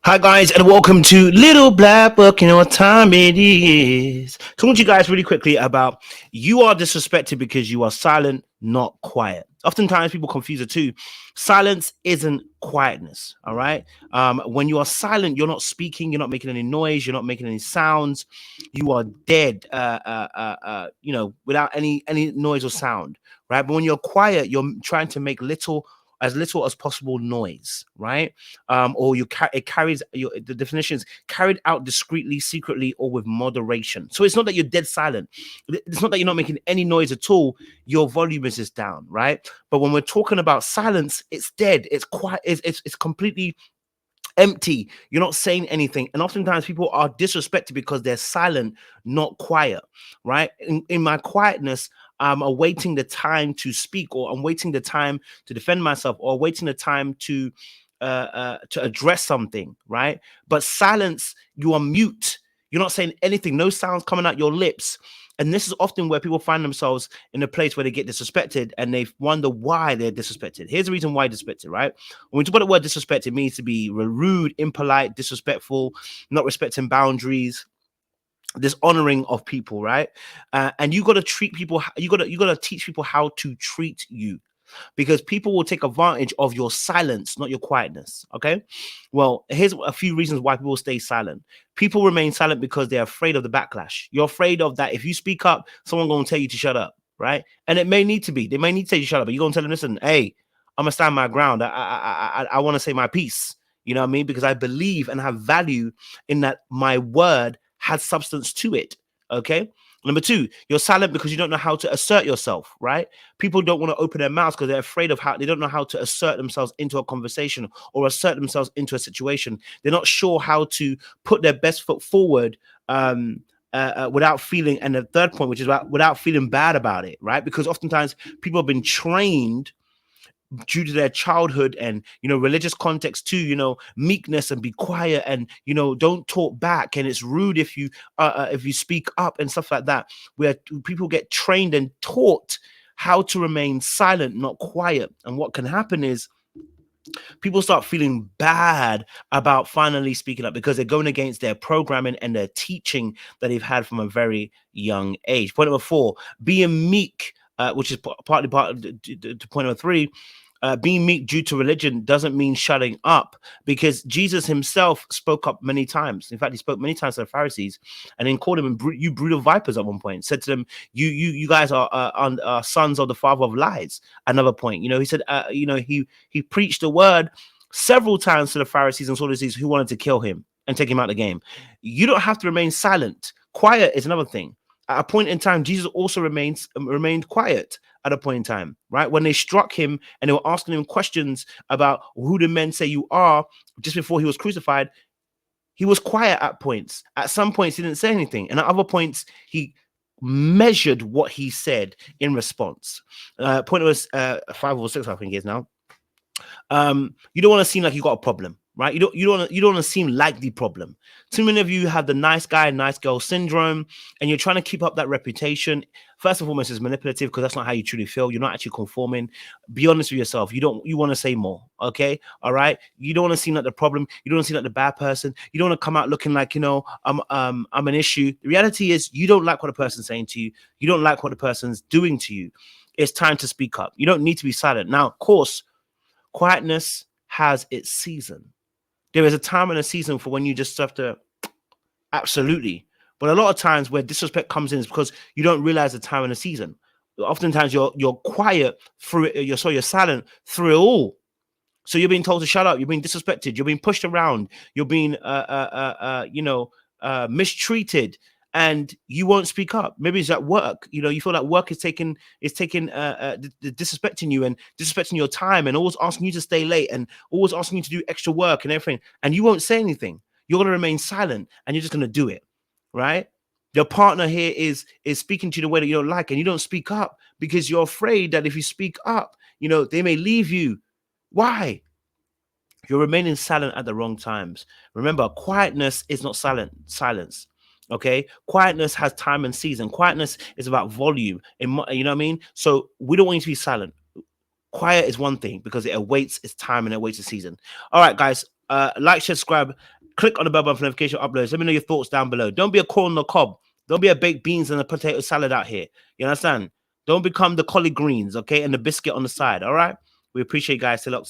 Hi guys, and welcome to Little Black Book. You know what time it is. Talking to you guys really quickly about you are disrespected because you are silent, not quiet. Oftentimes people confuse the two. Silence isn't quietness. All right. When you are silent, you're not speaking, you're not making any noise, you're not making any sounds. You are dead. Without any noise or sound. Right. But when you're quiet, you're trying to make as little as possible noise, right? Or it carries the definition is carried out discreetly, secretly, or with moderation. So it's not that you're dead silent. It's not that you're not making any noise at all. Your volume is just down, right? But when we're talking about silence, it's dead. It's quiet. It's completely empty. You're not saying anything. And oftentimes people are disrespected because they're silent, not quiet, right? In my quietness, I'm awaiting the time to speak, or I'm waiting the time to defend myself, or waiting the time to address something, right? But silence, you are mute. You're not saying anything, no sounds coming out your lips. And this is often where people find themselves in a place where they get disrespected and they wonder why they're disrespected. Here's the reason why disrespected, right? When we talk about the word disrespect, it means to be rude, impolite, disrespectful, not respecting boundaries, dishonoring of people, right? And you got to treat people. You got to teach people how to treat you, because people will take advantage of your silence, not your quietness. Okay. Well, here's a few reasons why people stay silent. People remain silent because they're afraid of the backlash. You're afraid of that. If you speak up, someone gonna tell you to shut up, right? And it may need to be. They may need to tell you to shut up, but you're gonna tell them, listen, hey, I'm gonna stand my ground. I want to say my piece. You know what I mean? Because I believe and have value in that my word has substance to it. Okay. Number two, you're silent because you don't know how to assert yourself, right? People don't want to open their mouths because they're afraid of how they don't know how to assert themselves into a conversation or assert themselves into a situation. They're not sure how to put their best foot forward without feeling. And the third point, which is without feeling bad about it, right? Because oftentimes people have been trained due to their childhood and religious context too, meekness and be quiet and don't talk back, and it's rude if you speak up and stuff like that, where people get trained and taught how to remain silent, not quiet. And what can happen is people start feeling bad about finally speaking up because they're going against their programming and their teaching that they've had from a very young age. Point number four, being meek, which is partly part of to point number three. Being meek due to religion doesn't mean shutting up, because Jesus himself spoke up many times. In fact, he spoke many times to the Pharisees and then called them you brood of vipers at one point. Said to them, you guys are sons of the father of lies. Another point, he said, he preached the word several times to the Pharisees and Sadducees who wanted to kill him and take him out of the game. You don't have to remain silent. Quiet is another thing. At a point in time, Jesus also remained quiet at a point in time, right? When they struck him and they were asking him questions about who the men say you are just before he was crucified, he was quiet at points. At some points, he didn't say anything. And at other points, he measured what he said in response. Point was 5 or 6, I think it is now. You don't want to seem like you got a problem, right? You don't want to seem like the problem. Too many of you have the nice guy, nice girl syndrome, and you're trying to keep up that reputation. First and foremost, it's manipulative, because that's not how you truly feel. You're not actually conforming. Be honest with yourself. You want to say more, okay? All right. You don't want to seem like the problem. You don't want to seem like the bad person. You don't want to come out looking like I'm an issue. The reality is you don't like what a person's saying to you. You don't like what the person's doing to you. It's time to speak up. You don't need to be silent. Now, of course, quietness has its season. There is a time and a season for when you just have to, absolutely. But a lot of times where disrespect comes in is because you don't realize the time and the season. Oftentimes you're quiet through it. You're silent through it all. So you're being told to shut up. You're being disrespected. You're being pushed around. You're being mistreated, and you won't speak up. Maybe it's at work. You feel like work is disrespecting you and disrespecting your time, and always asking you to stay late, and always asking you to do extra work and everything, and you won't say anything. You're going to remain silent, and you're just going to do it, right? Your partner here is speaking to you the way that you don't like, and you don't speak up because you're afraid that if you speak up, they may leave you. Why? You're remaining silent at the wrong times. Remember, quietness is not silence. Okay, quietness has time and season. Quietness is about volume. You know what I mean? So we don't want you to be silent. Quiet is one thing because it awaits its time and it awaits its season. All right, guys. Like, share, subscribe, Click on the bell button for notification uploads. Let me know your thoughts down below. Don't be a corn on the cob. Don't be a baked beans and a potato salad out here. You understand? Don't become the collard greens, okay, and the biscuit on the side. All right. We appreciate you guys. Till